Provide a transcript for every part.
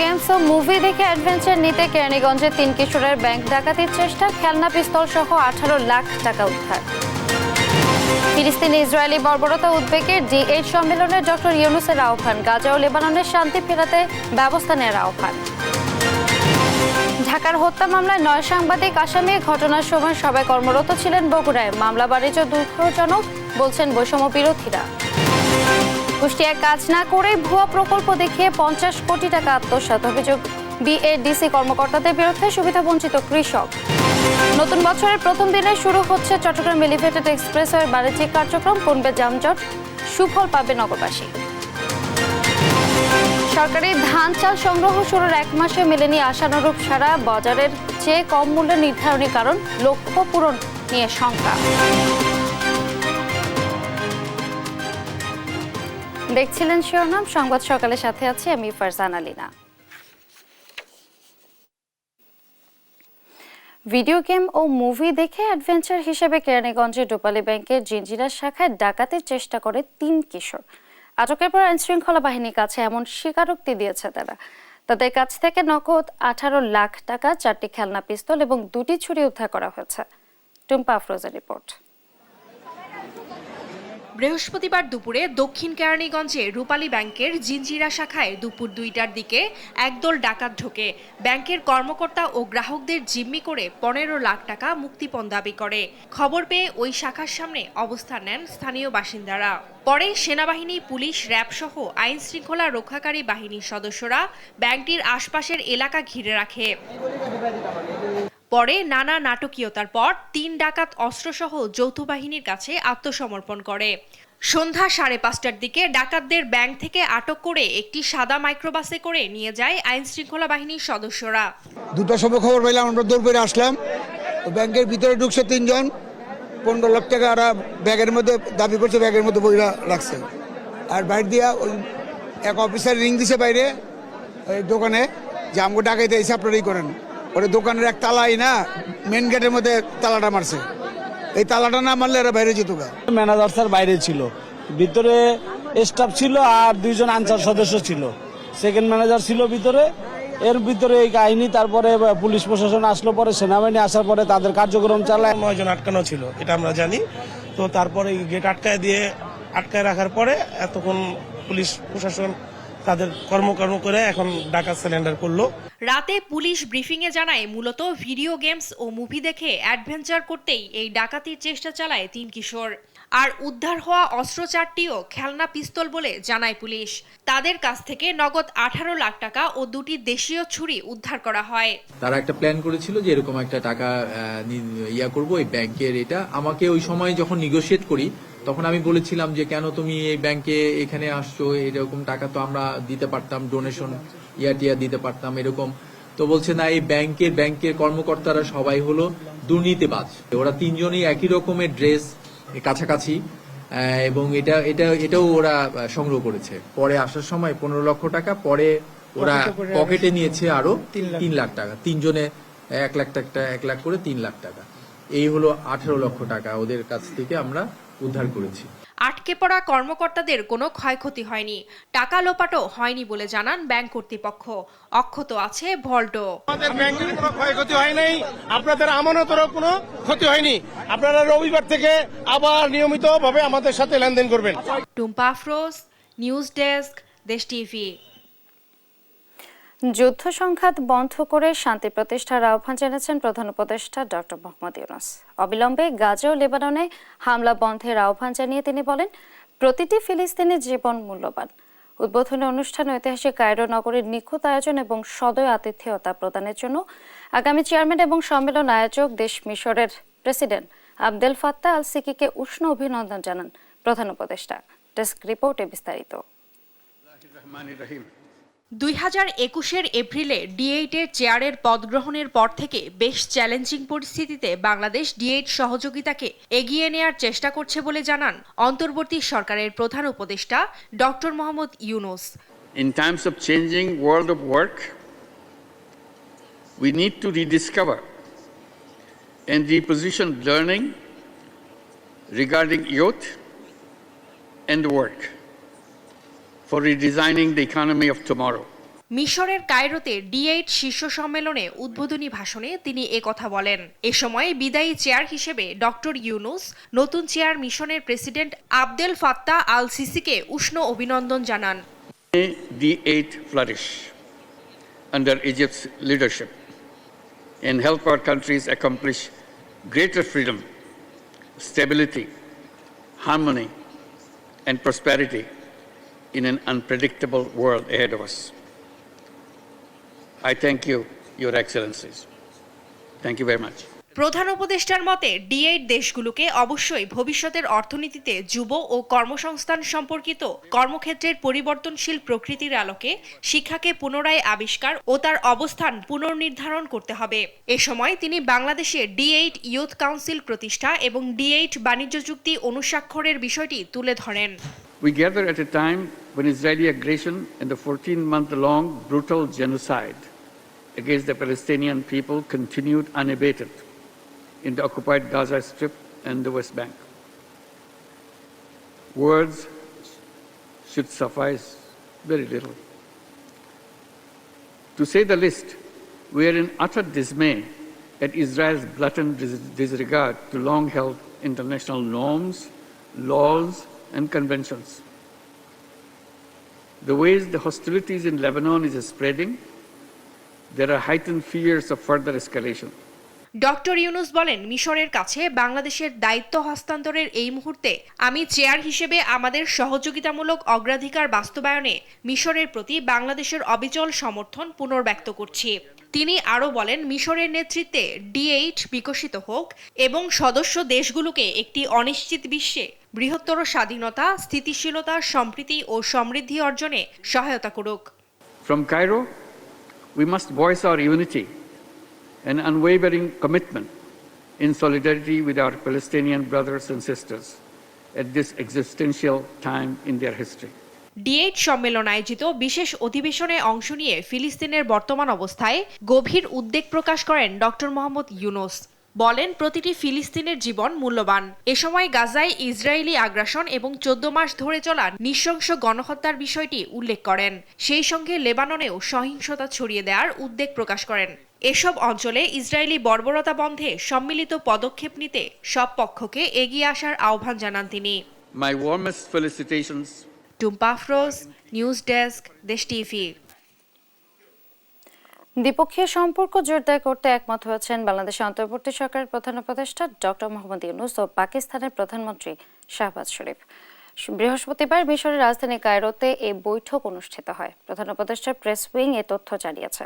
Games ও movie দেখে adventure নিতে কেরানীগঞ্জে 3 কিশোরের ব্যাংক ডাকাতির চেষ্টা, খেলনা পিস্তল সহ 18 লাখ টাকা উদ্ধার। ফিলিস্তিনি ইসরায়েলি বর্বরতা উদ্বেগের D8 সম্মেলনে ডক্টর ইউনূসের আহ্বান, গাজা ও লেবাননের শান্তি ফেরাতে ব্যবস্থা নেওয়ার আহ্বান। ঢাকার হত্যা মামলায় 9 সাংবাদিক আসামি, ঘটনার সময় সবাই কর্মরত ছিলেন বগুড়ায়। মামলা বাণিজ্য দুঃখজনক বলছেন বৈষম্য বিরোধীরা। কুষ্টিয়ায় কাজ না করে ভুয়া প্রকল্প দেখিয়ে 50 কোটি টাকা আত্মসাৎ, অভিযোগ বিএডিসি কর্মকর্তাদের বিরুদ্ধে। সুবিধাবঞ্চিত কৃষক। নতুন বছরের প্রথম দিনে শুরু হচ্ছে চট্টগ্রাম এলিভেটেড এক্সপ্রেসওয়ের বাণিজ্যিক কার্যক্রম, কমবে যানজট, সুফল পাবে নগরবাসী। সরকারি ধান চাল সংগ্রহ শুরুর 1 মাসে মেলেনি আশানুরূপ সাড়া, বাজারের চেয়ে কম মূল্যে নির্ধারণী কারণ, লক্ষ্য পূরণ নিয়ে শঙ্কা। দেখছিলেন শিরোনাম সংবাদ, সকালের সাথে আছি আমি ফারজানা লিনা। ভিডিও গেম ও মুভি দেখে অ্যাডভেঞ্চার হিসেবে কেরানীগঞ্জের রূপালী ব্যাংকের জিঞ্জিরা শাখায় ডাকাতির চেষ্টা করে 3 কিশোর। আটকের পর আইনশৃঙ্খলা বাহিনীর কাছে এমন স্বীকারোক্তি দিয়েছে তারা। তাদের কাছ থেকে নগদ 18 লাখ টাকা, 4টি খেলনা পিস্তল এবং 2টি ছুরি উদ্ধার করা হয়েছে। টুম্পা আফরোজের রিপোর্ট। বৃহস্পতিবার দুপুরে দক্ষিণ কেরানীগঞ্জে রূপালী ব্যাংকের জিঞ্জিরা শাখায় দুপুর 2টার দিকে একদল ডাকাত ঢোকে ব্যাংকের কর্মকর্তা ও গ্রাহকদের জিম্মি করে 15 লাখ টাকা মুক্তিপণ দাবি করে। খবর পেয়ে ওই শাখার সামনে অবস্থান নেন স্থানীয় বাসিন্দারা। পরে সেনাবাহিনী, পুলিশ, র্যাব সহ আইন শৃঙ্খলা রক্ষাকারী বাহিনীর সদস্যরা ব্যাংকটির আশপাশের এলাকা ঘিরে রাখে। পরে নানা নাটকীয়তার পর 3 ডাকাত অস্ত্রসহ যৌথ বাহিনীর কাছে আত্মসমর্পণ করে। সন্ধ্যা 5:30টার দিকে ডাকাতদের ব্যাংক থেকে আটক করে একটি সাদা মাইক্রোবাসে করে নিয়ে যায় আইন শৃঙ্খলা বাহিনীর সদস্যরা। 2টার সময় খবর পাইলাম, আমরা দৌড় করে আসলাম। ব্যাংকের ভিতরে ঢুকছে 3 জন, 15 লাখ টাকা ওরা ব্যাগের মধ্যে দাবি করছে, ব্যাগের মধ্যে বইরা রাখছে। আর বাইরে দিয়া ওই এক অফিসার রিং দিছে বাইরে ওই দোকানে, যে আমাকে ডাকাইতে এসে আপনারাই করেন। ওরা দোকানের এক তালাই না মেন গেটের মধ্যে তালাটা মারছে, এই তালাটা না মারলে এরা বাইরে যেত। ম্যানেজার স্যার বাইরে ছিল, ভিতরে স্টাফ ছিল আর 2 জন আনসার সদস্য ছিল। সেকেন্ড ম্যানেজার ছিল ভিতরে। এর ভিতরে এই কাহিনী, তারপরে পুলিশ প্রশাসন আসলো, পরে সেনাবাহিনী আসার পরে তাদের কার্যক্রম চালায়। 9 জন আটকানো ছিল, এটা আমরা জানি। তো তারপরে গেট আটকায় রাখার পরে এতক্ষণ পুলিশ প্রশাসন তাদের কর্মকর্ম করে এখন ডাকাত সিলিন্ডার করলো। রাতে পুলিশ ব্রিফিংয়ে জানায়, মূলত ভিডিও গেমস ও মুভি দেখে অ্যাডভেঞ্চার করতেই এই ডাকাতির চেষ্টা চালায় 3 কিশোর। আর উদ্ধার হওয়া অস্ত্র 4টিও খেলনা পিস্তল বলে জানায় পুলিশ। তাদের কাছ থেকে নগদ 18 লাখ টাকা ও 2টি দেশীয় ছুরি উদ্ধার করা হয়। তারা একটা প্ল্যান করেছিল যে এরকম একটা টাকা করব এই ব্যাংকের। এটা আমাকে ওই সময় যখন নেগোশিয়েট করি তখন আমি বলেছিলাম যে কেন তুমি এই ব্যাংকে এখানে আসছো, এরকম টাকা তো আমরা দিতে পারতাম, ডোনেশন টিয়া দিতে পারতাম এরকম। তো বলছে না, এই ব্যাংকের কর্মকর্তারা সবাই হলো দুর্নীতিবাজ। ওরা 3 জনই একই রকমের ড্রেস, কাছাকাছি, এবং এটাও ওরা সংগ্রহ করেছে। পরে আসার সময় 15 লক্ষ টাকা, পরে ওরা পকেটে নিয়েছে আরো 3 লাখ টাকা। 3 জনে 1 লাখ টাকা, 1 লাখ করে 3 লাখ টাকা। এই হলো 18 লক্ষ টাকা ওদের কাছ থেকে আমরা উদ্ধার করেছি। আটকে পড়া কর্মকর্তাদের কোনো ক্ষয়ক্ষতি হয়নি, টাকা লোপাটও হয়নি বলে জানান ব্যাংক কর্তৃপক্ষ। অক্ষত আছে ভল্টও। আমাদের ব্যাংকের কোনো ক্ষয়ক্ষতি হয় নাই, আপনাদের আমানতেরও কোনো ক্ষতি হয়নি। আপনারা রবিবার থেকে আবার নিয়মিতভাবে আমাদের সাথে লেনদেন করবেন। টুম্পা আফরোজ, নিউজ ডেস্ক, দেশ টিভি। যুদ্ধ সংঘাত বন্ধ করে শান্তি প্রতিষ্ঠার আহ্বান জানিয়েছেন প্রধান উপদেষ্টা ডক্টর মোহাম্মদ ইউনূস। অবিলম্বে গাজা ও লেবাননে হামলা বন্ধের আহ্বান জানিয়ে তিনি বলেন, প্রতিটি ফিলিস্তিনি জীবন মূল্যবান। উদ্বোধনী অনুষ্ঠানে ঐতিহাসিক কায়রো নগরীর নিখুঁত আয়োজন এবং সদয় আতিথেয়তা প্রদানের জন্য আগামী চেয়ারম্যান এবং সম্মেলন আয়োজক দেশ মিশরের প্রেসিডেন্ট আবদেল ফাত্তাহ আল সিকিকে উষ্ণ অভিনন্দন জানান প্রধান উপদেষ্টা। ডেস্ক রিপোর্টে বিস্তারিত। 2021 এপ্রিলে D8-এর চেয়ারের পদ গ্রহণের পর থেকে বেশ চ্যালেঞ্জিং পরিস্থিতিতে বাংলাদেশ D8 সহযোগিতাকে এগিয়ে নেয়ার চেষ্টা করছে বলে জানান অন্তর্বর্তী সরকারের প্রধান উপদেষ্টা doctor Mohammad Yunus. In times of changing world of work, we need to rediscover and reposition learning regarding youth and work for redesigning the economy of tomorrow. মিশরের কায়রোতে D8 শীর্ষ সম্মেলনে উদ্বোধনী ভাষণে তিনি একথা বলেন। এ সময় বিদায়ী চেয়ার হিসেবে ডক্টর ইউনুস নতুন চেয়ার মিশনের প্রেসিডেন্ট আবদেল ফাত্তাহ আল সিসিকে উষ্ণ অভিনন্দন জানান। May D8 flourish under Egypt's leadership and help our countries accomplish greater freedom, stability, harmony, and prosperity in an unpredictable world ahead of us. I thank you, Your Excellencies. Thank you very much. প্রধান উপদেষ্টার মতে D8 দেশগুলোকে অবশ্যই ভবিষ্যতের অর্থনীতিতে যুব ও কর্মসংস্থান সম্পর্কিত কর্মক্ষেত্রের পরিবর্তনশীল প্রকৃতির আলোকে শিক্ষাকে পুনরায় আবিষ্কার ও তার অবস্থান পুনর্নির্ধারণ করতে হবে। এ সময় তিনি বাংলাদেশে D8 ইয়ুথ কাউন্সিল প্রতিষ্ঠা এবং D8 বাণিজ্য চুক্তি অনুস্বাক্ষরের বিষয়টি তুলে ধরেন। We gather at a time when Israeli aggression and the 14-month-long brutal genocide against the Palestinian people continued unabated in the occupied Gaza Strip and the West Bank. Words should suffice very little. To say the least, we are in utter dismay at Israel's blatant disregard to long-held international norms, laws, and conventions. The ways the hostilities in Lebanon is spreading, there are heightened fears of further escalation. Doctor Yunus বলেন, মিশরের কাছে বাংলাদেশের দায়িত্ব হস্তান্তরের এই মুহূর্তে আমি chair হিসেবে আমাদের সহযোগিতামূলক অগ্রাধিকার বাস্তবায়নে মিশরের প্রতি বাংলাদেশের অবিচল সমর্থন পুনর্ব্যক্ত করছি। তিনি আরও বলেন, মিশরের নেতৃত্বে D8 বিকশিত হোক এবং সদস্য দেশগুলোকে একটি অনিশ্চিত বিশ্বে বৃহত্তর স্বাধীনতা, স্থিতিশীলতা, সম্প্রীতি ও সমৃদ্ধি অর্জনে সহায়তা করুক। From Cairo, we must voice our unity and unwavering commitment in solidarity with our Palestinian brothers and sisters at this existential time in their history. D8 সম্মেলন আয়োজিত বিশেষ অধিবেশনে অংশ নিয়ে ফিলিস্তিনের বর্তমান অবস্থায় গভীর উদ্বেগ প্রকাশ করেন ডক্টর মোহাম্মদ ইউনুস। বলেন, প্রতিটি ফিলিস্তিনের জীবন মূল্যবান। এ সময় গাজায় ইসরায়েলি আগ্রাসন এবং 14 মাস ধরে চলা নৃশংস গণহত্যার বিষয়টি উল্লেখ করেন। সেই সঙ্গে লেবাননেও সহিংসতা ছড়িয়ে দেওয়ার উদ্বেগ প্রকাশ করেন। এসব অঞ্চলে ইসরায়েলি বর্বরতা বন্ধে সম্মিলিত পদক্ষেপ নিতে সব পক্ষকে এগিয়ে আসার আহ্বান জানান তিনি। My warmest felicitations. Tumpa Afroz, news desk, দেশ টিভি। দ্বিপক্ষীয় সম্পর্ক জোরদার করতে একমত হয়েছেন বাংলাদেশের অন্তর্বর্তী সরকারের প্রধান উপদেষ্টা ডক্টর মোহাম্মদ ইউনুস ও পাকিস্তানের প্রধানমন্ত্রী শাহবাজ শরীফ। বৃহস্পতিবার মিশরের রাজধানী কায়রোতে এই বৈঠক অনুষ্ঠিত হয়। প্রধান উপদেষ্টার প্রেস উইং এ তথ্য জানিয়েছে।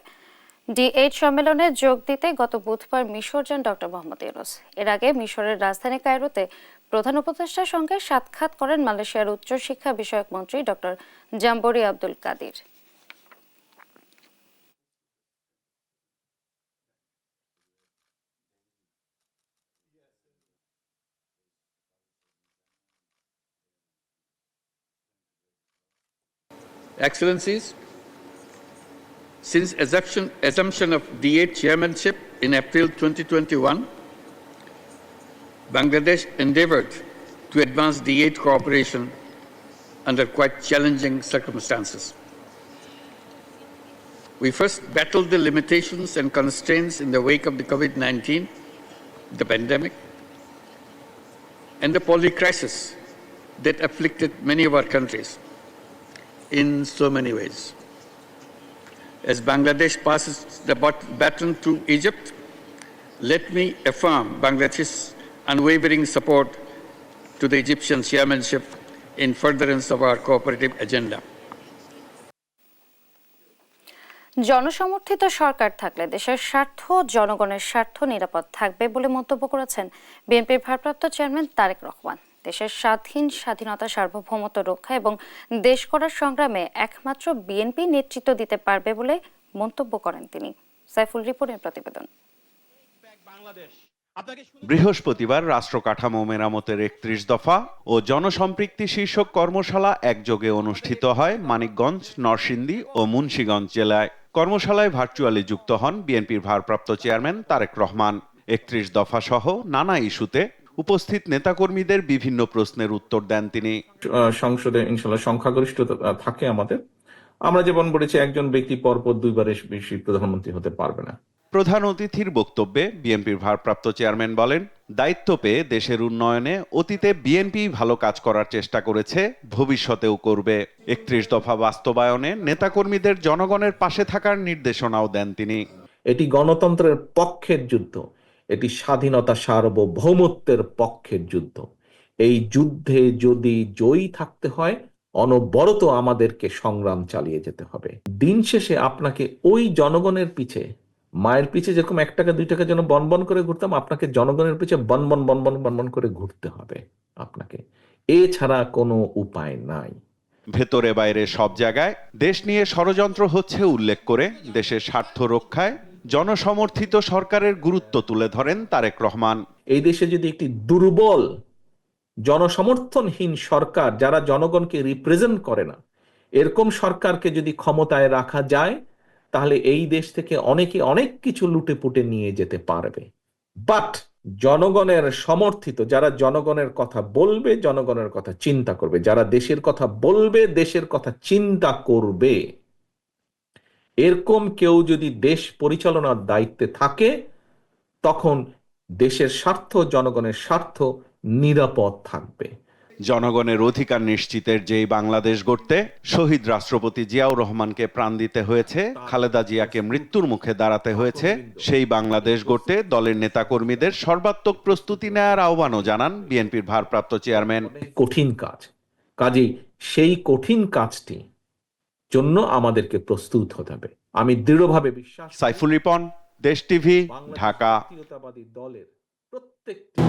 D8 সম্মেলনে যোগ দিতে গত বুধবার মিশর যান ডক্টর মোহাম্মদ ইউনুস। এর আগে মিশরের রাজধানী কায়রোতে প্রধান উপদেষ্টার সঙ্গে সাক্ষাৎ করেন মালয়েশিয়ার উচ্চশিক্ষা বিষয়ক মন্ত্রী doctor জাম্বরি Abdul Kadir. Excellencies, since assumption of D8 chairmanship in April 2021, Bangladesh endeavored to advance D8 cooperation under quite challenging circumstances. We first battled the limitations and constraints in the wake of the COVID-19, the pandemic, and the poly-crisis that afflicted many of our countries in so many ways. As Bangladesh passes the baton to Egypt, let me affirm Bangladesh's unwavering support to the Egyptian chairmanship in furtherance of our cooperative agenda. জনসমর্থিত সরকার থাকলে দেশের স্বার্থ, জনগণের স্বার্থ নিরাপদ থাকবে বলে মন্তব্য করেছেন বিএনপির ভারপ্রাপ্ত চেয়ারম্যান তারেক রহমান। দেশের স্বাধীনতা, সার্বভৌমত্ব রক্ষা এবং দেশ গড়ার সংগ্রামে একমাত্র বিএনপি নেতৃত্ব দিতে পারবে বলে মন্তব্য করেন তিনি। সাইফুল রিপোর্টের প্রতিবেদন। বৃহস্পতিবার রাষ্ট্র কাঠামো মেরামতের 31 দফা ও জনসম্পৃক্তি শীর্ষক কর্মশালা একযোগে অনুষ্ঠিত হয় মানিকগঞ্জ, নরসিংদী ও মুন্সিগঞ্জ জেলায়। কর্মশালায় ভার্চুয়ালি যুক্ত হন বিএনপির ভারপ্রাপ্ত চেয়ারম্যান তারেক রহমান। 31 দফা সহ নানা ইস্যুতে উপস্থিত নেতাকর্মীদের বিভিন্ন প্রশ্নের উত্তর দেন তিনি। সংসদে ইনশাআল্লাহ সংখ্যাগরিষ্ঠতা থাকে আমাদের, আমরা যেমন বলেছি একজন ব্যক্তি পরপর 2 বারের বেশি প্রধানমন্ত্রী হতে পারবে না। প্রধান অতিথির বক্তব্যে বিএনপির ভারপ্রাপ্ত চেয়ারম্যান বলেন, দায়িত্ব পেয়ে দেশের উন্নয়নে অতীতে বিএনপি ভালো কাজ করার চেষ্টা করেছে, ভবিষ্যতেও করবে। 31 দফা বাস্তবায়নে নেতাকর্মীদের জনগণের পাশে থাকার নির্দেশনাও দেন তিনি। এটি গণতন্ত্রের পক্ষের যুদ্ধ, এটি স্বাধীনতা সার্বভৌমত্বের পক্ষের যুদ্ধ। এই যুদ্ধে যদি জয়ী থাকতে হয় অনবরত আমাদেরকে সংগ্রাম চালিয়ে যেতে হবে। দিন শেষে আপনাকে ওই জনগণের পিছে, মায়ের পিছে যেরকম 1 টাকা 2 টাকা যেন বনবন করে ঘুরতাম, আপনাকে জনগণের পিছে বনবন করে ঘুরতে হবে আপনাকে, এছাড়া কোনো উপায় নাই। ভেতরে বাইরে সব জায়গায় দেশ নিয়ে ষড়যন্ত্র হচ্ছে উল্লেখ করে দেশের স্বার্থ রক্ষায় জনসমর্থিত সরকারের গুরুত্ব তুলে ধরেন তারেক রহমান। এই দেশে যদি একটি দুর্বল জনসমর্থনহীন সরকার, যারা জনগণকে রিপ্রেজেন্ট করে না, এরকম সরকারকে যদি ক্ষমতায় রাখা যায় তাহলে এই দেশ থেকে অনেকে অনেক কিছু লুটে পুটে নিয়ে যেতে পারবে। বাট জনগণের সমর্থিত, যারা জনগণের কথা বলবে, জনগণের কথা চিন্তা করবে, যারা দেশের কথা বলবে, দেশের কথা চিন্তা করবে, এরকম কেউ যদি দেশ পরিচালনার দায়িত্বে থাকে তখন দেশের স্বার্থ, জনগণের স্বার্থ নিরাপদ থাকবে। জনগণের অধিকার নিশ্চিতের যেই বাংলাদেশ গড়তে শহীদ রাষ্ট্রপতি জিয়াউর রহমানকে প্রাণ দিতে হয়েছে, খালেদা জিয়াকে মৃত্যুর মুখে দাঁড়াতে হয়েছে, সেই বাংলাদেশ গড়তে দলের নেতাকর্মীদের সর্বাত্মক প্রস্তুতি নেওয়ার আহ্বানও জানান বিএনপির ভারপ্রাপ্ত চেয়ারম্যান। কঠিন কাজ, কাজেই সেই কঠিন কাজটি জন্য আমাদেরকে প্রস্তুত হতে হবে। আমি দৃঢ়ভাবে বিশ্বাস, সাইফুল রিপন, দেশ টিভি, ঢাকা। জাতীয়তাবাদী দলের প্রত্যেকটি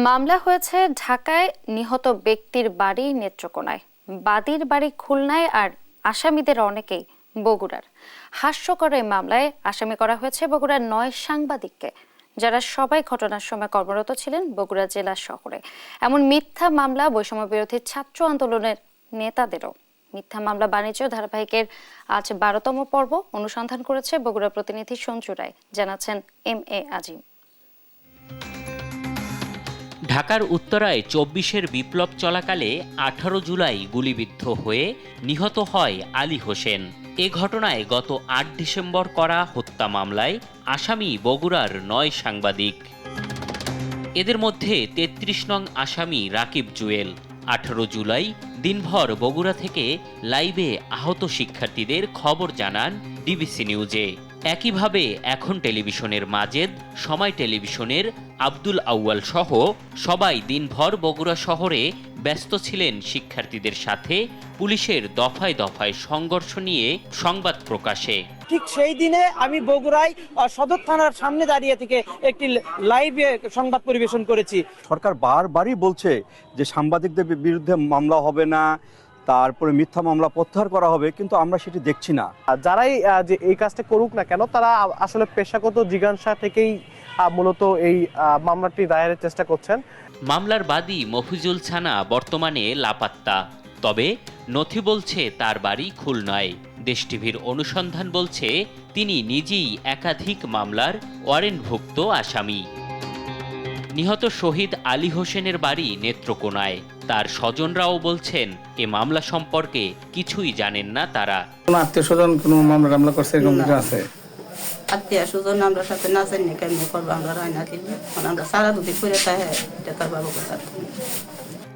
মামলা হয়েছে ঢাকায়, নিহত ব্যক্তির বাড়ি নেত্রকোনায়, বাদীর বাড়ি খুলনায়, আর আসামিদের অনেকেই বগুড়ার। হাস্যকর এই মামলায় আসামি করা হয়েছে বগুড়ার 9 সাংবাদিককে, যারা সবাই ঘটনার সময় কর্মরত ছিলেন বগুড়া জেলা শহরে। এমন মিথ্যা মামলা বৈষম্য বিরোধী ছাত্র আন্দোলনের নেতাদেরও। মিথ্যা মামলা বাণিজ্য ধারাবাহিকের আজ 12তম পর্ব অনুসন্ধান করেছে বগুড়া প্রতিনিধি সঞ্জু রায়, জানাচ্ছেন MA আজিম। ঢাকার উত্তরায় 24-এর বিপ্লব চলাকালে 18 জুলাই গুলিবিদ্ধ হয়ে নিহত হয় আলী হোসেন। এ ঘটনায় গত 8 ডিসেম্বর করা হত্যা মামলায় আসামি বগুড়ার 9 সাংবাদিক। এদের মধ্যে 33 নং আসামি রাকিব জুয়েল। 18 জুলাই দিনভর বগুড়া থেকে লাইভে আহত শিক্ষার্থীদের খবর জানান ডিবিসি নিউজে। একইভাবে এখন টেলিভিশনের মাজেদ, সময় টেলিভিশনের আব্দুল আউয়াল সহ সবাই দিনভর বগুড়া শহরে ব্যস্ত ছিলেন শিক্ষার্থীদের সাথে পুলিশের দফায় দফায় সংঘর্ষ নিয়ে সংবাদ প্রকাশে। ঠিক সেই দিনে আমি বগুড়ায় সদর থানার সামনে দাঁড়িয়ে থেকে একটি লাইভে সংবাদ পরিবেশন করেছি। সরকার বারবারই বলছে যে সাংবাদিকদের বিরুদ্ধে মামলা হবে না, তারপরে মিথ্যা মামলা প্রত্যাহার করা হবে, কিন্তু আমরা সেটি দেখছি না। যারাই যে এই কাজটা করুক না কেন, তারা আসলে পেশাগত জিজ্ঞাসা থেকেই মূলত এই মামলাটি দায়েরের চেষ্টা করছেন। মামলার বাদী মফিজুল ছানা বর্তমানে লাপাত্তা, তবে নথি বলছে তার বাড়ি খুলনায়। দেশ টিভির অনুসন্ধান বলছে তিনি নিজেই একাধিক মামলার ওয়ারেন্টভুক্ত আসামি। নিহত শহীদ আলী হোসেনের বাড়ি নেত্রকোনায়। তার স্বজনরাও বলছেন এ মামলা সম্পর্কে কিছুই জানেন না তারা। আত্মীয় স্বজন কোনো মামলা করছে এরকম কিছু আছে? আত্মীয় স্বজন আমরা সাথে না জানি কেমনি করবো, আমরা রায়না দিল আমরা সারা দুদিন করে তাই এটা তার বাবুকে সাথে।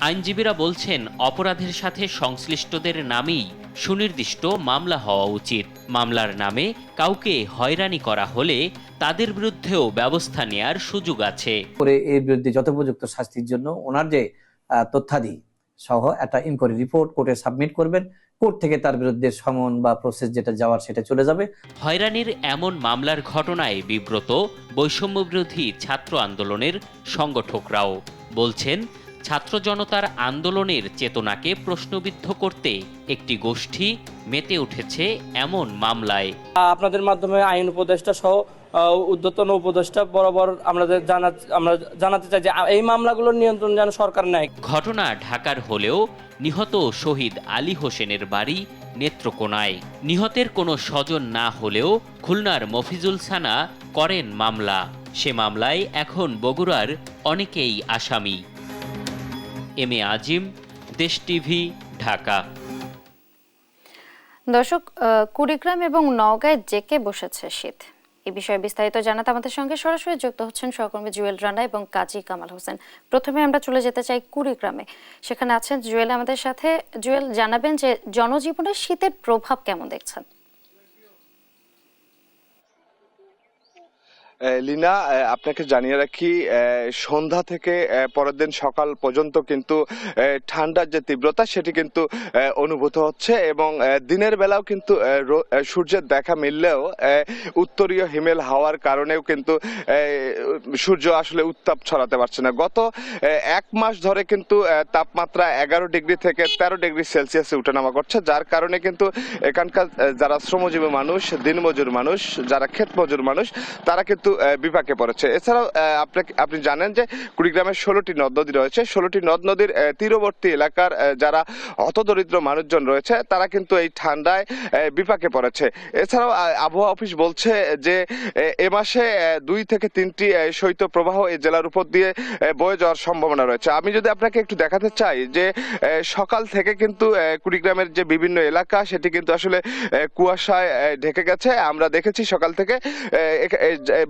আইনজীবীরা বলছেন অপরাধের সাথে সংশ্লিষ্টদের নামেই সুনির্দিষ্ট মামলা হওয়া উচিত। মামলার নামে কাউকে হয়রানি করা হলে তাদের বিরুদ্ধেও ব্যবস্থা নেয়ার সুযোগ আছে। এর বিরুদ্ধে যথোপযুক্ত শাস্তির জন্য ওনার যে তথ্যাদি সহ একটা ইনকোয়ারি রিপোর্ট কোর্টে সাবমিট করবেন। কোর্ট থেকে তার বিরুদ্ধে সমন বা প্রসেস যেটা যাওয়ার সেটা চলে যাবে। হয়রানির এমন মামলার ঘটনায় বিব্রত বৈষম্য বিরোধী ছাত্র আন্দোলনের সংগঠকরাও বলছেন ছাত্র জনতার আন্দোলনের চেতনাকে প্রশ্নবিদ্ধ করতে একটি গোষ্ঠী মেতে উঠেছে এমন মামলায়। আপনাদের মাধ্যমে আইন উপদেষ্টা সহ উদ্যতন উপদেষ্টা বরাবর আমরা জানাতে চাই যে এই মামলাগুলোর নিয়ন্ত্রণ যেন সরকার নেয়। ঘটনা ঢাকার হলেও নিহত শহীদ আলী হোসেনের বাড়ি নেত্রকোনায়। নিহতের কোনো স্বজন না হলেও খুলনার মফিজুল সানা করেন মামলা। সে মামলায় এখন বগুড়ার অনেকেই আসামি। এম এ আজিম, দেশ টিভি, ঢাকা। দর্শক, কুড়িগ্রাম এবং নওগাঁয় জেকে বসেছে শীত। এই বিষয়ে বিস্তারিত জানাতে আমাদের সঙ্গে সরাসরি যুক্ত হচ্ছেন সহকর্মী জুয়েল রানা এবং কাজী কামাল হোসেন। প্রথমে আমরা চলে যেতে চাই কুড়িগ্রামে, সেখানে আছেন জুয়েল আমাদের সাথে। জুয়েল, জানাবেন যে জনজীবনে শীতের প্রভাব কেমন দেখছেন? লীনা, আপনাকে জানিয়ে রাখি, সন্ধ্যা থেকে পরের দিন সকাল পর্যন্ত কিন্তু ঠান্ডার যে তীব্রতা সেটি কিন্তু অনুভূত হচ্ছে এবং দিনের বেলাও কিন্তু সূর্যের দেখা মিললেও উত্তরীয় হিমেল হাওয়ার কারণেও কিন্তু সূর্য আসলে উত্তাপ ছড়াতে পারছে না। গত এক মাস ধরে কিন্তু তাপমাত্রা 11 ডিগ্রি থেকে 13 ডিগ্রি সেলসিয়াসে উঠানামা করছে, যার কারণে কিন্তু এখানকার যারা শ্রমজীবী মানুষ, দিনমজুর মানুষ, যারা ক্ষেত মজুর মানুষ, তারা কিন্তু বিপাকে পড়েছে। এছাড়াও আপনি জানেন যে কুড়িগ্রামের 16টি নদ নদী রয়েছে। 16টি নদ নদীর তীরবর্তী এলাকার যারা হতদরিদ্র মানুষজন রয়েছে তারা কিন্তু এই ঠান্ডায় বিপাকে পড়েছে। এছাড়াও আবহাওয়া অফিস বলছে যে এ মাসে 2 থেকে 3টি শৈত্যপ্রবাহ এই জেলার উপর দিয়ে বয়ে যাওয়ার সম্ভাবনা রয়েছে। আমি যদি আপনাকে একটু দেখাতে চাই যে সকাল থেকে কিন্তু কুড়িগ্রামের যে বিভিন্ন এলাকা সেটি কিন্তু আসলে কুয়াশায় ঢেকে গেছে। আমরা দেখেছি সকাল থেকে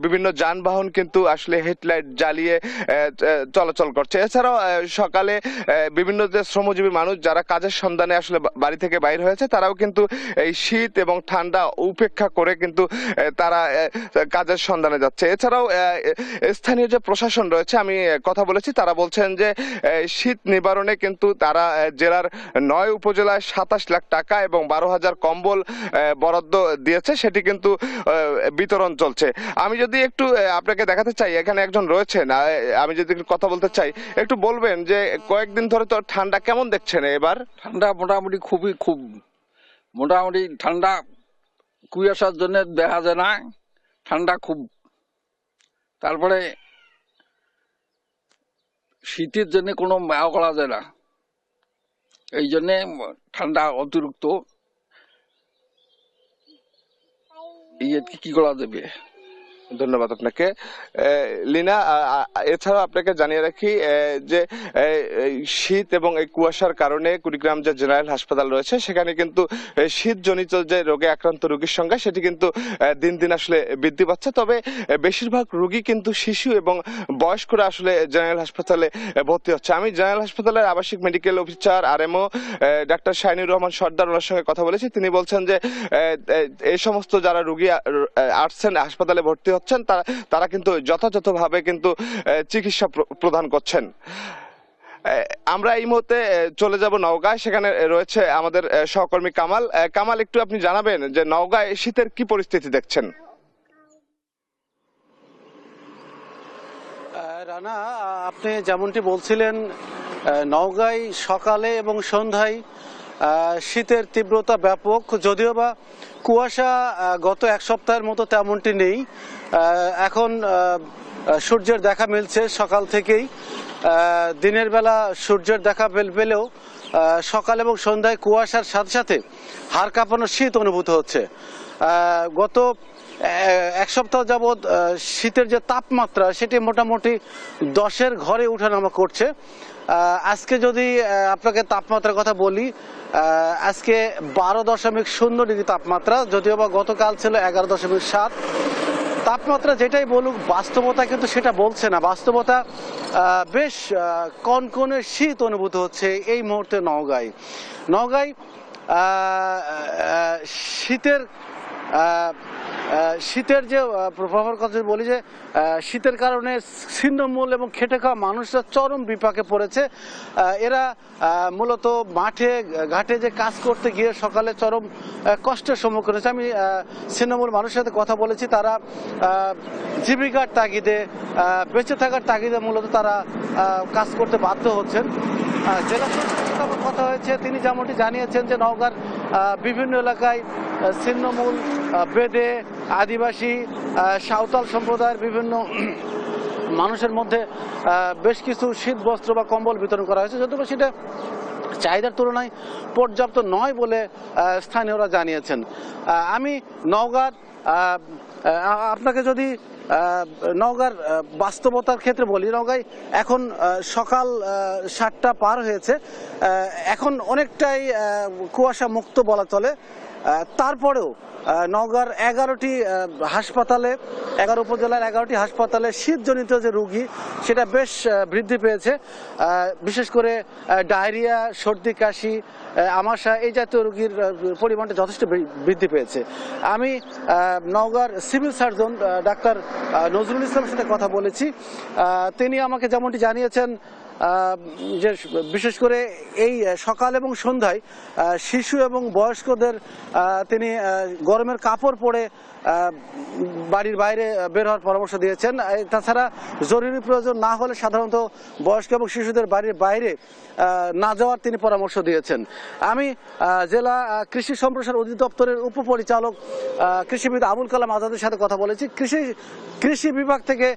বিভিন্ন যানবাহন কিন্তু আসলে হেডলাইট জ্বালিয়ে চলাচল করছে। এছাড়াও সকালে বিভিন্ন যে শ্রমজীবী মানুষ যারা কাজের সন্ধানে আসলে বাড়ি থেকে বাইর হয়েছে তারাও কিন্তু এই শীত এবং ঠান্ডা উপেক্ষা করে কিন্তু তারা কাজের সন্ধানে যাচ্ছে। এছাড়াও স্থানীয় যে প্রশাসন রয়েছে, আমি কথা বলেছি, তারা বলছেন যে শীত নিবারণে কিন্তু তারা জেলার 9 উপজেলায় 27 লাখ টাকা এবং 12,000 কম্বল বরাদ্দ দিয়েছে, সেটি কিন্তু বিতরণ চলছে। আমি যদি একটু আপনাকে দেখাতে চাই, এখানে একজন রয়েছেন, আমি যদি একটু কথা বলতে চাই, একটু বলবেন যে কয়েকদিন ধরে তো ঠান্ডা কেমন দেখছেন এবার? ঠান্ডা মোটামুটি খুব মোটামুটি ঠান্ডা, কুয়াশার জন্য দেখা যায় না, ঠান্ডা খুব। তারপরে শীতের জন্য কোনো মায়া করা যায় না, এই জন্যে ঠান্ডা অতিরিক্ত। কি করা যাবে? ধন্যবাদ আপনাকে লীনা। এছাড়াও আপনাকে জানিয়ে রাখি যে শীত এবং এই কুয়াশার কারণে কুড়িগ্রাম যে জেনারেল হাসপাতাল রয়েছে সেখানে কিন্তু শীতজনিত যে রোগে আক্রান্ত রোগীর সংখ্যা সেটি কিন্তু দিন দিন আসলে বৃদ্ধি পাচ্ছে। তবে বেশিরভাগ রোগী কিন্তু শিশু এবং বয়স্করা আসলে জেনারেল হাসপাতালে ভর্তি হচ্ছে। আমি জেনারেল হাসপাতালের আবাসিক medical officer RMO doctor Shahinur Rahman Sardar, ওনার সঙ্গে কথা বলেছি। তিনি বলছেন যে এই সমস্ত যারা রোগী আসছেন হাসপাতালে ভর্তি হচ্ছেন তারা কিন্তু যথাযথভাবে কিন্তু চিকিৎসা প্রদান করছেন। আমরা এই মুহূর্তে চলে যাব নওগাঁয়, সেখানে রয়েছে আমাদের সহকর্মী কামাল। কামাল, একটু আপনি জানাবেন যে নওগাঁয় শীতের কি পরিস্থিতি দেখছেন? রানা, আপনি যেমনটি বলছিলেন, নওগাঁয় সকালে এবং সন্ধ্যায় শীতের তীব্রতা ব্যাপক, যদিও বা কুয়াশা গত এক সপ্তাহের মতো তেমনটি নেই। এখন সূর্যের দেখা মিলছে সকাল থেকেই। দিনের বেলা সূর্যের দেখা পেলেও সকাল এবং সন্ধ্যায় কুয়াশার সাথে সাথে হাড় কাঁপানো শীত অনুভূত হচ্ছে। গত এক সপ্তাহ যাবৎ শীতের যে তাপমাত্রা সেটি মোটামুটি 10-এর ঘরে ওঠানামা করছে। আজকে যদি আপনাকে তাপমাত্রার কথা বলি, আজকে 12.0 ডিগ্রি তাপমাত্রা, যদিও বা গতকাল ছিল 11.7। তাপমাত্রা যেটাই বলুক, বাস্তবতা কিন্তু সেটা বলছে না। বাস্তবতা বেশ কনকনে শীত অনুভূত হচ্ছে এই মুহূর্তে নওগাঁয়। শীতের যে প্রভাবের কথা বলি, যে শীতের কারণে ছিন্নমূল এবং খেটে খাওয়া মানুষরা চরম বিপাকে পড়েছে। এরা মূলত মাঠে ঘাটে যে কাজ করতে গিয়ে সকালে চরম কষ্টের সম্মুখীন হয়েছে। আমি ছিন্নমূল মানুষের সাথে কথা বলেছি, তারা জীবিকার তাগিদে, বেঁচে থাকার তাগিদে মূলত তারা কাজ করতে বাধ্য হচ্ছেন। জেলা প্রশাসনের কথা হয়েছে, তিনি যেমনটি জানিয়েছেন যে নওগাঁর বিভিন্ন এলাকায় ছিন্নমূল, বেদে, আদিবাসী, সাঁওতাল সম্প্রদায়ের বিভিন্ন মানুষের মধ্যে বেশ কিছু শীত বস্ত্র বা কম্বল বিতরণ করা হয়েছে, যদিও সেটা চাহিদার তুলনায় পর্যাপ্ত নয় বলে স্থানীয়রা জানিয়েছেন। আমি নওগাঁর আপনাকে যদি নওগাঁর বাস্তবতার ক্ষেত্রে বলি, নওগাঁয় এখন সকাল 7টা পার হয়েছে, এখন অনেকটাই কুয়াশা মুক্ত বলা চলে। তারপরেও নওগাঁর 11টি হাসপাতালে, 11 উপজেলার 11টি হাসপাতালে শীতজনিত যে রোগী সেটা বেশ বৃদ্ধি পেয়েছে। বিশেষ করে ডায়রিয়া, সর্দি কাশি, আমাশা এই জাতীয় রোগীর পরিমাণটা যথেষ্ট বৃদ্ধি পেয়েছে। আমি নওগাঁর সিভিল সার্জন ডাক্তার নজরুল ইসলামের সাথে কথা বলেছি। তিনি আমাকে যেমনটি জানিয়েছেন যে বিশেষ করে এই সকাল এবং সন্ধ্যায় শিশু এবং বয়স্কদের তিনি গরমের কাপড় পরে বাড়ির বাইরে বের হওয়ার পরামর্শ দিয়েছেন। তাছাড়া জরুরি প্রয়োজন না হলে সাধারণত বয়স্ক এবং শিশুদের বাড়ির বাইরে না যাওয়ার তিনি পরামর্শ দিয়েছেন। আমি জেলা কৃষি সম্প্রসারণ অধিদপ্তরের উপপরিচালক কৃষিবিদ আবুল কালাম আজাদের সাথে কথা বলেছি। কৃষি বিভাগ থেকে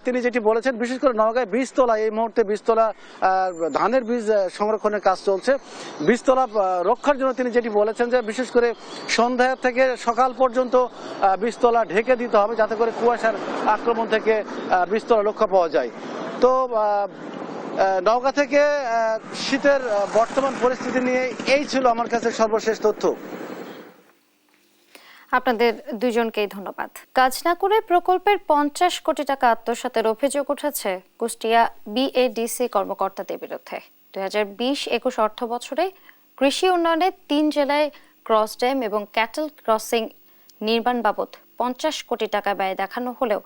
তিনি যেটি বলেছেন, বিশেষ করে নওগাঁয় বীজতলা, এই মুহূর্তে বীজতলা ধানের বীজ সংরক্ষণের কাজ চলছে। বীজতলা রক্ষার জন্য তিনি যেটি বলেছেন যে বিশেষ করে সন্ধ্যা থেকে সকাল পর্যন্ত বীজতলা ঢেকে দিতে হবে, যাতে করে কুয়াশার আক্রমণ থেকে বীজতলা রক্ষা পাওয়া যায়। তো নওগাঁ থেকে শীতের বর্তমান পরিস্থিতি নিয়ে এই ছিল আমার কাছে সর্বশেষ তথ্য। আপনাদের দুজনকেই ধন্যবাদ। কাজ না করে প্রকল্পের 50 কোটি টাকা আত্মসাতের অভিযোগ উঠেছে কুষ্টিয়া বিএডিসি কর্মকর্তাদের বিরুদ্ধে। 2020-21 অর্থ বছরে কৃষি উন্নয়নে 3 জেলায় ক্রস ড্যাম এবং ক্যাটল ক্রসিং নির্মাণ বাবদ 50 কোটি টাকা ব্যয় দেখানো হলেও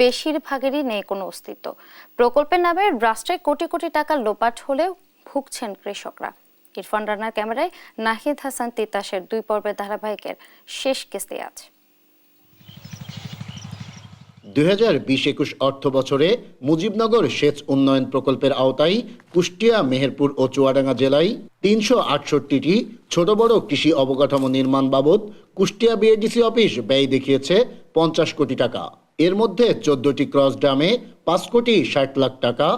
বেশিরভাগেরই নেই কোনো অস্তিত্ব। প্রকল্পের নামে রাষ্ট্রে কোটি কোটি টাকা লোপাট হলেও ভুগছেন কৃষকরা। ইরফান রানার ক্যামেরায় নাহিদ হাসান তিতাসের 2 পর্বের ধারাবাহিকের শেষ কিস্তি আজ। 2020-21 অর্থ বছরে মুজিবনগর সেচ উন্নয়ন প্রকল্পের আওতায় কুষ্টিয়া, মেহেরপুর ও চুয়াডাঙ্গা জেলায় 368টি ছোট বড় কৃষি অবকাঠামো নির্মাণ বাবদ কুষ্টিয়া বিএডিসি অফিস ব্যয় দেখিয়েছে 50 কোটি টাকা। এর মধ্যে 14টি ক্রস ড্যামে 5 কোটি 60 লাখ টাকা,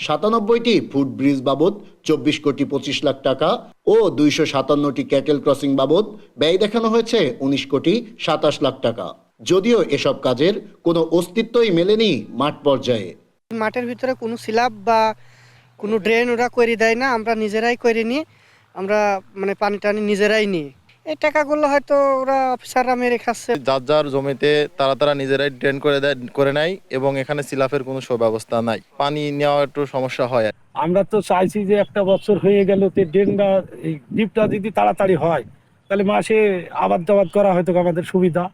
97টি ফুট ব্রিজ বাবদ 24 কোটি 25 লাখ টাকা ও 257টি ক্যাটেল ক্রসিং বাবদ ব্যয় দেখানো হয়েছে 19 কোটি 27 লাখ টাকা। যদিও এসব কাজের কোনো অস্তিত্বই মেলেনি মাঠ পর্যায়ে। মাঠের ভিতরে কোনো স্ল্যাব বা কোনো ড্রেন ওরা করে দেয় না, আমরা নিজেরাই করে নিই, আমরা মানে পানি টানি নিজেরাই নিই। এই টাকাগুলো হয়তো ওরা অফিসাররা মেরে খাচ্ছে। যার যার জমিতে তারা নিজেরাই ড্রেন করে নেয় এবং এখানে সিলাফের কোনো সুব্যবস্থা নাই, পানি নেওয়া একটু সমস্যা হয়। আমরা তো চাইছি যে একটা বছর হয়ে গেল, ড্রেনটা এই ডিপটা যদি তাড়াতাড়ি হয় তাহলে মাসে আবাদ করা হয়তো আমাদের সুবিধা।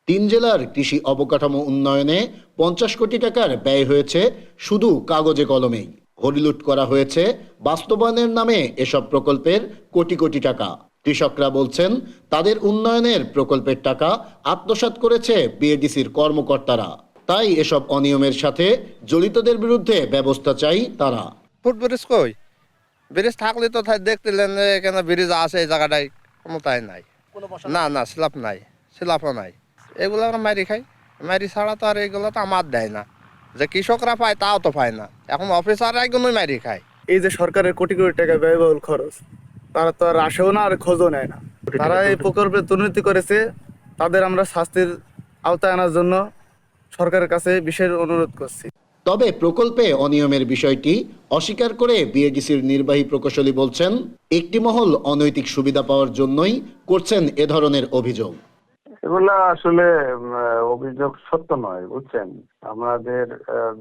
3 জেলার কৃষি অবকাঠামো উন্নয়নে 50 কোটি টাকার ব্যয় হয়েছে শুধু কাগজে কলমেই। হরিলুট করা হয়েছে বাস্তবায়নের নামে এসব প্রকল্পের কোটি কোটি টাকা। কৃষকরা বলছেন তাদের উন্নয়নের প্রকল্পের টাকা আত্মসাৎ করেছে বিএডিসির কর্মকর্তারা। তাই এসব অনিয়মের সাথে জড়িতদের বিরুদ্ধে ব্যবস্থা চাই তারা। ফুট ব্রিজ কই? ব্রিজ থাকলে তো দেখতেলেন কেন ব্রিজ আছে এই জায়গাটায়, কোনো তাই নাই। না স্ল্যাব নাই, স্ল্যাবও নাই। এগুলো আমরা মারি খাই, মারি ছাড়া তো আর এগুলো তো আমার দেয় না। যে কৃষকরা পায় তাও তো পায় না, এখন অফিসাররা এগুলোই মারি খায়। এই যে সরকারের কোটি কোটি টাকা ব্যয়বহুল খরচ, তারা তো আর আসেও না আর খোঁজও নেয় না। তারা এই প্রকল্পে দুর্নীতি করেছে, তাদের আমরা শাস্তির আওতায় আনার জন্য সরকারের কাছে বিশেষ অনুরোধ করছি। তবে প্রকল্পে অনিয়মের বিষয়টি অস্বীকার করে বিএডিসির নির্বাহী প্রকৌশলী বলছেন, একটি মহল অনৈতিক সুবিধা পাওয়ার জন্যই করছেন এ ধরনের অভিযোগ। এগুলা আসলে অভিযোগ সত্য নয়, বুঝছেন। আমাদের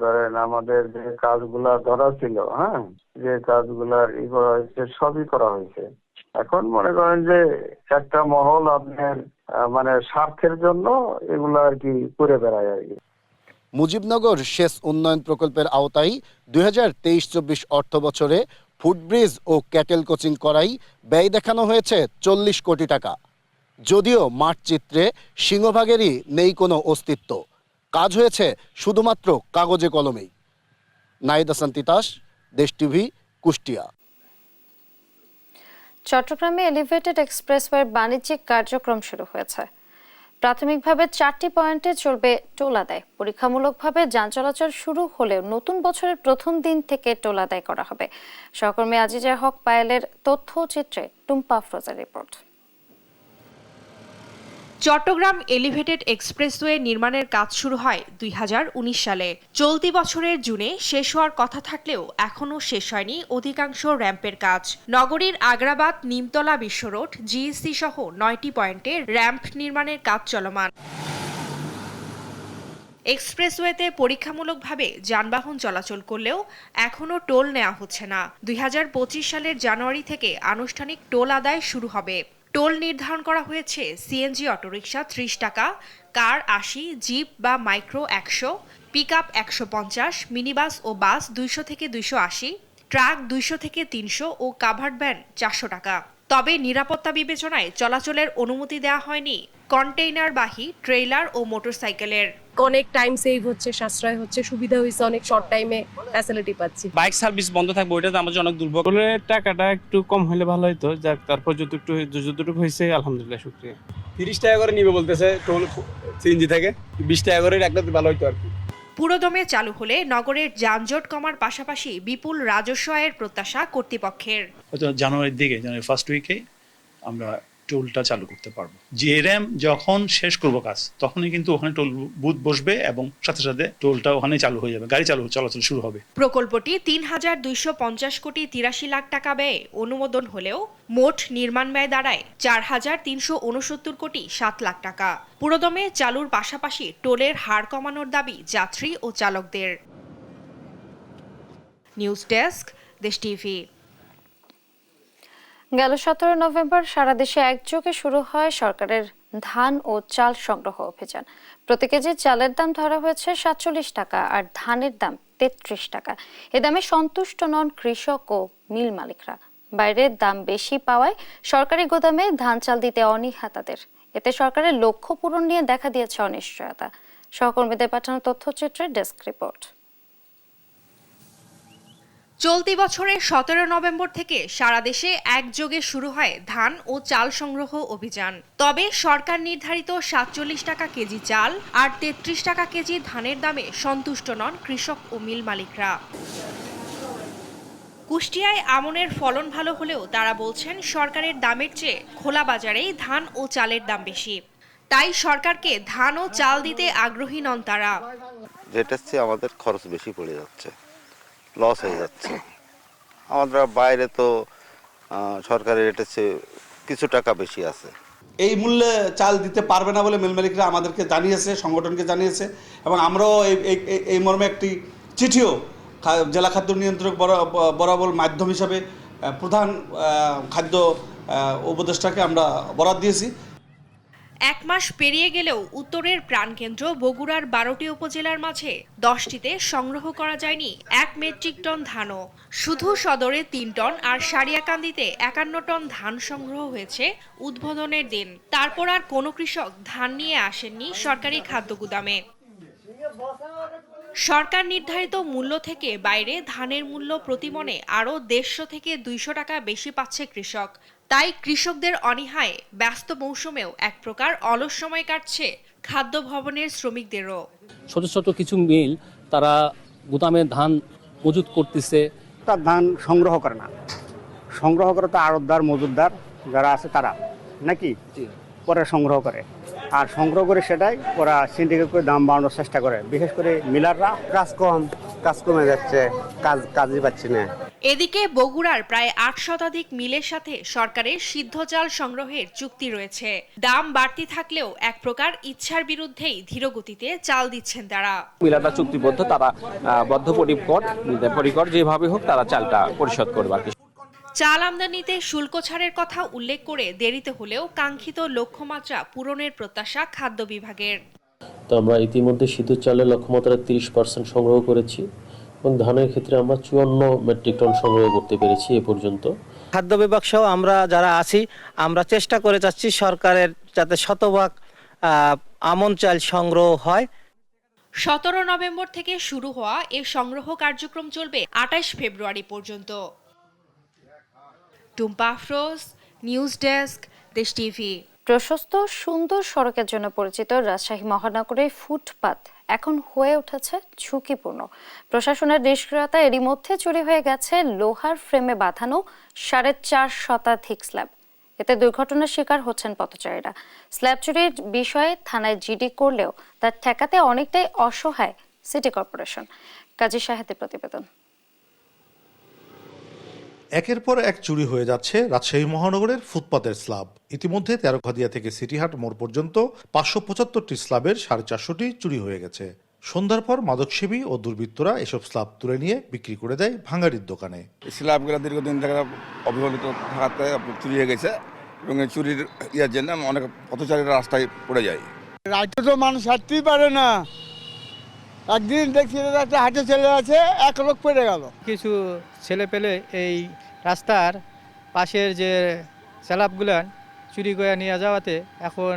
ধরেন আমাদের যে কাজগুলা ধরা ছিল, যে কাজগুলার করা হয়েছে সবই করা হয়েছে। এখন মনে করেন যে একটা মহল আপনার মানে স্বার্থের জন্য এগুলা আর কি করে বেড়ায় আর কি। মুজিবনগর সেচ উন্নয়ন প্রকল্পের আওতায় 2023-24 অর্থ বছরে ফুটব্রিজ ও ক্যাটেল কোচিং করাই ব্যয় দেখানো হয়েছে 40 কোটি টাকা। যদিও মাঠ চিত্রে সিংহভাগেরই নেই কোনো অস্তিত্ব, কাজ হয়েছে শুধুমাত্র কাগজে কলমেই। নাহিদ হাসান তিতাস, দেশ টিভি, কুষ্টিয়া। চট্টগ্রামে এলিভেটেড এক্সপ্রেসওয়ের বাণিজ্যিক কার্যক্রম শুরু হয়েছে। প্রাথমিকভাবে 4টি পয়েন্টে চলবে টোল আদায়। পরীক্ষামূলকভাবে যান চলাচল শুরু হলেও নতুন বছরের প্রথম দিন থেকে টোল আদায় করা হবে। সহকর্মী আজিজা হক পায়েলের তথ্যচিত্রে টুম্পা আফরোজার রিপোর্ট। চট্টগ্রাম এলিভেটেড এক্সপ্রেসওয়ে নির্মাণের কাজ শুরু হয় 2019 সালে। চলতি বছরের জুনে শেষ হওয়ার কথা থাকলেও এখনও শেষ হয়নি অধিকাংশ র্যাম্পের কাজ। নগরীর আগ্রাবাদ, নিমতলা বিশ্ব রোড, জিএসসি সহ 9টি পয়েন্টে র্যাম্প নির্মাণের কাজ চলমান। এক্সপ্রেসওয়েতে পরীক্ষামূলকভাবে যানবাহন চলাচল করলেও এখনও টোল নেওয়া হচ্ছে না। 2025 সালের জানুয়ারি থেকে আনুষ্ঠানিক টোল আদায় শুরু হবে। টোল নির্ধারণ করা হয়েছে সিএনজি অটোরিকশা 30 টাকা, কার 80, জিপ বা মাইক্রো 100, পিকআপ 150, মিনিবাস ও বাস 200 থেকে 280, ট্রাক 200 থেকে 300 ও কাভার্ড ভ্যান 400 টাকা। তবে নিরাপত্তা বিবেচনায় চলাচলের অনুমতি দেওয়া হয়নি কন্টেইনারবাহী ট্রেইলার ও মোটরসাইকেলের। অনেক টাইম সেভ হচ্ছে, সাশ্রয় হচ্ছে, সুবিধা হয়েছে, অনেক শর্ট টাইমে ফ্যাসিলিটি পাচ্ছি। বাইক সার্ভিস বন্ধ থাকবে, ওইটাতে আমার জন্য অনেক দুর্ভোগ। টাকাটা একটু কম হলে ভালো হতো, যাক তারপর যতটুকু হয়েছে আলহামদুলিল্লাহ শুকরিয়া। 30 টাকা করে নিবে বলতেছে টোল সিএনজি থেকে, 20 টাকা করে রাখলে ভালো হতো আর কি। পুরোদমে চালু হলে নগরের যানজট কমার পাশাপাশি বিপুল রাজস্ব আয়ের প্রত্যাশা কর্তৃপক্ষের। জানুয়ারির দিকে, জানুয়ারি ফার্স্ট উইকে আমরা টোলটা চালু করতে পারবো। জিএরএম যখন শেষ করব কাজ, তখনই কিন্তু ওখানে টোল বুথ বসবে এবং সাথে সাথে টোলটা ওখানে চালু হয়ে যাবে, গাড়ি চলাচল শুরু হবে। প্রকল্পটি 3,250 কোটি 83 লাখ টাকা ব্যয়ে অনুমোদন হলেও মোট নির্মাণ ব্যয় দাঁড়ায় 4,369 কোটি 7 লাখ টাকা। পুরোদমে চালুর পাশাপাশি টোলের হার কমানোর দাবি যাত্রী ও চালকদের। নিউজ ডেস্ক, দেশ টিভি। গেল 17 নভেম্বর সারা দেশে একযোগে শুরু হয় সরকারের ধান ও চাল সংগ্রহ অভিযান। প্রতি কেজি চালের দাম ধরা হয়েছে 47 টাকা আর ধানের দাম 33 টাকা। এ দামে সন্তুষ্ট নন কৃষক ও মিল মালিকরা। বাইরের দাম বেশি পাওয়ায় সরকারি গোদামে ধান চাল দিতে অনীহা তাদের। এতে সরকারের লক্ষ্য পূরণ নিয়ে দেখা দিয়েছে অনিশ্চয়তা। সহকর্মীদের পাঠানো তথ্যচিত্রে ডেস্ক রিপোর্ট। চলতি বছরের 17 নভেম্বর থেকে সারা দেশে একযোগে শুরু হয় ধান ও চাল সংগ্রহ অভিযান। তবে সরকার নির্ধারিত 47 টাকা কেজি চাল আর 33 টাকা কেজি ধানের দামে সন্তুষ্ট নন কৃষক ও মিল মালিকরা। কুষ্টিয়ায় আমনের ফলন ভালো হলেও তারা বলছেন সরকারের দামের চেয়ে খোলা বাজারেই ধান ও চালের দাম বেশি। তাই সরকারকে ধান ও চাল দিতে আগ্রহী নন তারা। যেটার চেয়ে আমাদের খরচ বেশি পড়ে যাচ্ছে, লস হয়ে যাচ্ছে। আমাদের বাইরে তো সরকারের রেটের চেয়ে কিছু টাকা বেশি আছে। এই মূল্যে চাল দিতে পারবে না বলে মিল মালিকরা আমাদেরকে জানিয়েছে, সংগঠনকে জানিয়েছে, এবং আমরাও এই মর্মে একটি চিঠিও জেলা খাদ্য নিয়ন্ত্রক বরাবর মাধ্যম হিসাবে প্রধান খাদ্য উপদেষ্টাকে আমরা বরাদ দিয়েছি। এক মাস পেরিয়ে গেলেও উত্তরের প্রাণকেন্দ্র বগুড়ার 12টি উপজেলার মাঝে 10টিতে সংগ্রহ করা যায়নি 1 মেট্রিক টন ধানও। শুধু সদরে 3 টন আর সারিয়াকান্দিতে 51 টন ধান সংগ্রহ হয়েছে উদ্বোধনের দিন। তারপর আর কোনো কৃষক ধান নিয়ে আসেননি সরকারি খাদ্য গুদামে। সরকার নির্ধারিত মূল্য থেকে বাইরে ধানের মূল্য প্রতিমনে আরও 150 থেকে 200 টাকা বেশি পাচ্ছে কৃষক। তাই কৃষকদের অনীহায় ব্যস্ত মৌসুমেও এক প্রকার অলস সময় কাটছে খাদ্য ভবনের শ্রমিকদেরও। ছোট ছোট কিছু মিল তারা গুদামে ধান মজুত করতেছে, তার ধান সংগ্রহ করে না, সংগ্রহ করে তো আড়তদার মজুতদার যারা আছে তারা নাকি পরে সংগ্রহ করে, আর সংগ্রহ করে সেটাই ওরা সিন্ডিকেট করে দাম বাড়ানোর চেষ্টা করে। বিশেষ করে মিলাররা কাজ কমে যাচ্ছে, কাজই পাচ্ছে না। এদিকে বগুড়ার প্রায় 8 শতাধিক মিলের সাথে সরকারের সিদ্ধ চাল সংগ্রহের চুক্তি রয়েছে। দাম বাড়তি থাকলেও এক প্রকার ইচ্ছার বিরুদ্ধেই ধীরগতিতে চাল দিচ্ছেন তারা। মিলাররা চুক্তিবদ্ধ, তারা বদ্ধপরিকর যেভাবে হোক তারা চালটা পরিশোধ করবে। চাল আমদানিতে শুল্ক ছাড়ের কথা উল্লেখ করে দেরিতে হলেও কাঙ্ক্ষিত লক্ষ্যমাত্রা পূরণের প্রত্যাশা খাদ্য বিভাগের। তো আমরা ইতিমধ্যে সিদ্ধ চালের লক্ষ্যমাত্রা 30% সংগ্রহ করেছি এবং ধানের ক্ষেত্রে আমরা 54 মেট্রিক টন সংগ্রহ করতে পেরেছি এ পর্যন্ত। খাদ্য বিভাগ সহ আমরা যারা আছি আমরা চেষ্টা করে যাচ্ছি সরকারের যাতে শতভাগ আমন চাল সংগ্রহ হয়। 17 নভেম্বর থেকে শুরু হওয়া এই সংগ্রহ কার্যক্রম চলবে 28 ফেব্রুয়ারি পর্যন্ত। টুম্পা আফরোজ, নিউজ ডেস্ক, দেশ টিভি। প্রশস্ত সুন্দর সড়কের জন্য পরিচিত রাজশাহী মহানগরের ফুটপাত এখন হয়ে উঠেছে ঝুঁকিপূর্ণ। প্রশাসনের নিষ্ক্রিয়তা এরই মধ্যে চুরি হয়ে গেছে লোহার ফ্রেমে বাঁধানো 4.5 শতাধিক স্ল্যাব। এতে দুর্ঘটনার শিকার হচ্ছেন পথচারীরা। স্ল্যাব চুরির বিষয়ে থানায় জিডি করলেও তা ঠেকাতে অনেকটাই অসহায় সিটি কর্পোরেশন। কাজী শাহেদের প্রতিবেদন। একের পর এক চুরি হয়ে যাচ্ছে রাজশাহী মহানগরের ফুটপাতের স্ল্যাব। ইতিমধ্যে তেরোখাদিয়া থেকে সিটিহাট মোড় পর্যন্ত 575টি স্ল্যাবের 450টি চুরি হয়ে গেছে। সন্ধ্যার পর মাদকসেবী ও দুর্বৃত্তরা এসব স্ল্যাব তুলে নিয়ে বিক্রি করে দেয় ভাঙাড়ির দোকানে। স্ল্যাবগুলো দীর্ঘদিন থেকে অবহেলিত থাকাতে চুরি হয়ে গেছে এবং এই চুরির ইয়ার জন্য অনেক পথচারীরা রাস্তায় পড়ে যায়। রাতে তো মানুষ হাঁটতেই পারে না। একদিন দেখছি একটা হাঁটে ছেলে আছে, এক লোক পড়ে গেল। কিছু ছেলে পেলে এই রাস্তার পাশের যে স্ল্যাবগুলান চুরি করে নিয়ে যাওয়াতে এখন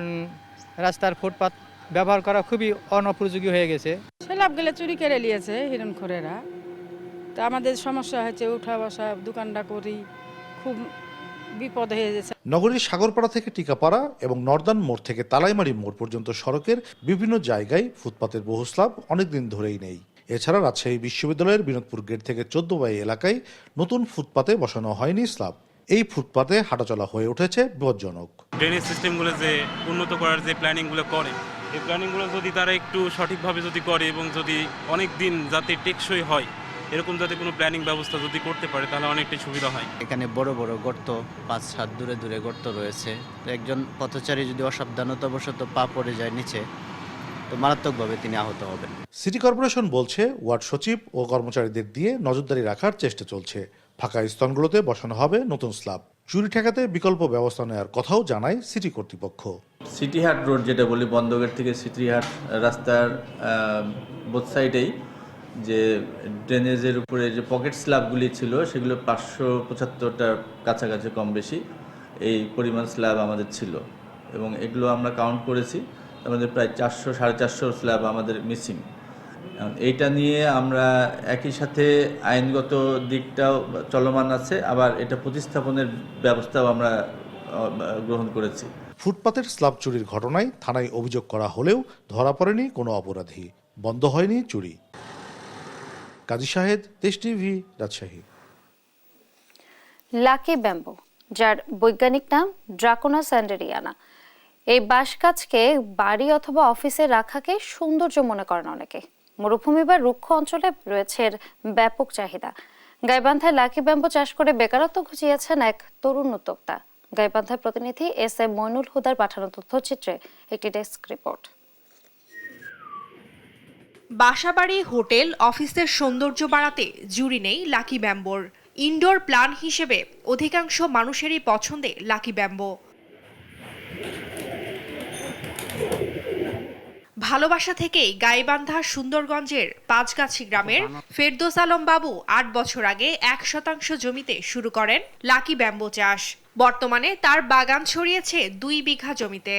রাস্তার ফুটপাত ব্যবহার করা খুবই অনুপযোগী হয়ে গেছে। স্ল্যাবগুলো চুরি করে নিয়েছে হিরণখোরেরা, তো আমাদের সমস্যা হয়েছে, উঠা বসা দোকানটা করি খুব বিপদ হয়ে গেছে। নগরীর সাগরপাড়া থেকে টিকাপাড়া এবং নর্দান মোড় থেকে তালাইমারি মোড় পর্যন্ত সড়কের বিভিন্ন জায়গায় ফুটপাতের বহু স্ল্যাব অনেকদিন ধরেই নেই। এছাড়া রাজশাহী বিশ্ববিদ্যালয়ের বিনোদপুর গেট থেকে 14 বাই এলাকায় নতুন ফুটপাতে বসানো হয়নি স্ল্যাব। এই ফুটপাতে হাঁটাচলা হয়ে উঠেছে বিপজ্জনক। ড্রেনেজ সিস্টেমগুলো যে উন্নত করার যে প্ল্যানিংগুলো করে, এই প্ল্যানিংগুলো যদি তারা একটু সঠিকভাবে যদি করে এবং যদি অনেক দিন যাতে টেকসই হয় এরকম যাতে কোনো প্ল্যানিং ব্যবস্থা যদি করতে পারে তাহলে অনেকটাই সুবিধা হয়। এখানে বড় বড় গর্ত, 5-7 দূরে দূরে গর্ত রয়েছে। তো একজন পথচারী যদি অসাবধানতাবশত পা পড়ে যায় নিচে, তো মারাত্মকভাবে তিনি আহত হবেন। সিটি কর্পোরেশন বলছে ওয়ার্ড সচিব ও কর্মচারীদের দিয়ে নজরদারি রাখার চেষ্টা চলছে। ফাঁকা স্থানগুলোতে বসানো হবে নতুন স্ল্যাব। চুরি ঠেকাতে বিকল্প ব্যবস্থা নেওয়ার কথাও জানায় সিটি কর্তৃপক্ষ। সিটিহাট রোড যেটা বলি, বন্দগেট থেকে সিটিহাট রাস্তার বোথ সাইডেই যে ড্রেনেজের উপরে যে পকেট স্ল্যাবগুলি ছিল সেগুলো 575টার কাছাকাছি কম বেশি এই পরিমাণ স্ল্যাব আমাদের ছিল এবং এগুলো আমরা কাউন্ট করেছি। আমাদের প্রায় 400-450 স্ল্যাব আমাদের মিসিং। এইটা নিয়ে আমরা একই সাথে আইনগত দিকটাও চলমান আছে, আবার এটা প্রতিস্থাপনের ব্যবস্থাও আমরা গ্রহণ করেছি। ফুটপাতের স্ল্যাব চুরির ঘটনায় থানায় অভিযোগ করা হলেও ধরা পড়েনি কোনো অপরাধী। বন্ধ হয়নি চুরি। কাজী শাহেদ, দেশ টিভি, রাজশাহী। লাকি ব্যাম্বো, যার বৈজ্ঞানিক নাম ড্রাকোনা স্যান্ডেরিয়ানা, এই বাঁশ গাছকে বাড়ি অথবা অফিসে রাখাকে সৌন্দর্য মনে করেন অনেকে। মরুভূমি বা রুক্ষ অঞ্চলে রয়েছে এর ব্যাপক চাহিদা। গাইবান্ধায় লাকি ব্যাম্বো চাষ করে বেকারত্ব ঘুচিয়েছেন এক তরুণ উদ্যোক্তা। গাইবান্ধার প্রতিনিধি SM মইনুল হুদার পাঠানো তথ্যচিত্রে একটি ডেস্ক রিপোর্ট। বাসাবাড়ি, হোটেল, অফিসের সৌন্দর্য বাড়াতে জুড়ি নেই লাকি ব্যাম্বোর। ইনডোর প্ল্যান হিসেবে অধিকাংশ মানুষেরই পছন্দে লাকি ব্যাম্বো। ভালোবাসা থেকেই গাইবান্ধা সুন্দরগঞ্জের পাঁচগাছি গ্রামের ফেরদৌস আলম বাবু 8 বছর আগে 1% জমিতে শুরু করেন লাকি ব্যাম্বো চাষ। বর্তমানে তার বাগান ছড়িয়েছে 2 বিঘা জমিতে।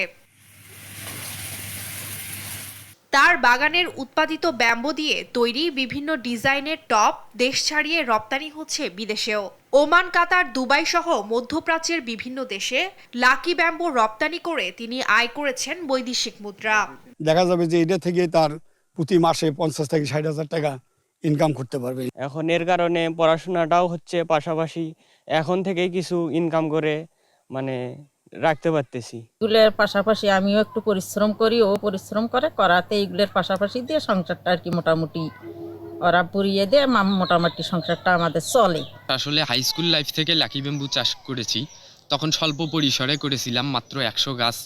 তার বাগানের উৎপাদিত ব্যাম্বো দিয়ে তৈরি বিভিন্ন ডিজাইনের টপ দেশ ছাড়িয়ে রপ্তানি হচ্ছে বিদেশেও। ওমান, কাতার, দুবাই সহ মধ্যপ্রাচ্যের বিভিন্ন দেশে লাকি ব্যাম্বো রপ্তানি করে তিনি আয় করেছেন বৈদেশিক মুদ্রা। দেখা যাবে যে এটা থেকে তার প্রতি মাসে 50 থেকে 60,000 টাকা ইনকাম করতে পারবে। এখন এর কারণে পড়াশোনাটাও হচ্ছে, পাশাপাশি এখন থেকেই কিছু ইনকাম করে রাখতে পারতেছি। এগুলোর পাশাপাশি আমিও একটু পরিশ্রম করি, ও পরিশ্রম করাতে এইগুলোর পাশাপাশি দিয়ে সংসারটা আর কি মোটামুটি ওরা পুড়িয়ে দিয়ে মোটামুটি সংসারটা আমাদের চলে। আসলে হাই স্কুল লাইফ থেকে লাকি ব্যাম্বু চাষ করেছি। তখন স্বল্প পরিসরে করেছিলাম, মাত্র 100 গাছ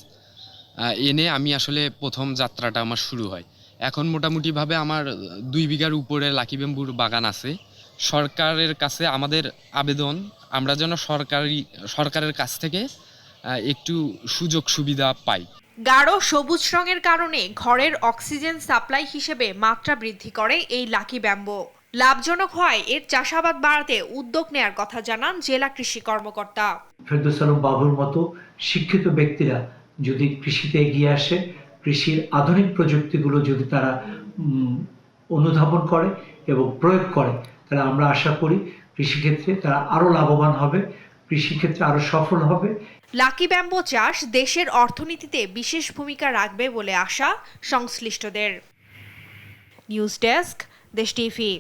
এনে আমি আসলে প্রথম যাত্রাটা আমার শুরু হয়। এখন মোটামুটিভাবে আমার 2 বিঘার উপরে লাকি ব্যাম্বুর বাগান আছে। সরকারের কাছে আমাদের আবেদন, আমরা যেন সরকারের কাছ থেকে একটু সুযোগ সুবিধা পাই। গাঢ় সবুজ রঙের কারণে ঘরের অক্সিজেন সাপ্লাই হিসেবে মাত্রা বৃদ্ধি করে এই লাকি ব্যাম্বো। লাভজনক হয় এর চাষাবাদ বাড়াতে উদ্যোগ নেয়ার কথা জানান জেলা কৃষি কর্মকর্তা। ফেরদৌস আলম বাবুর মতো শিক্ষিত ব্যক্তিরা যদি কৃষিতে এগিয়ে আসে, কৃষির আধুনিক প্রযুক্তিগুলো যদি তারা অনুধাবন করে এবং প্রয়োগ করে, তাহলে আমরা আশা করি কৃষিক্ষেত্রে তারা আরও লাভবান হবে, কৃষিক্ষেত্রে আরও সফল হবে। লাকি ব্যাম্বো চাষ দেশের অর্থনীতিতে বিশেষ ভূমিকা রাখবে বলে আশা সংশ্লিষ্টদের। নিউজ ডেস্ক, দেশ টিভি।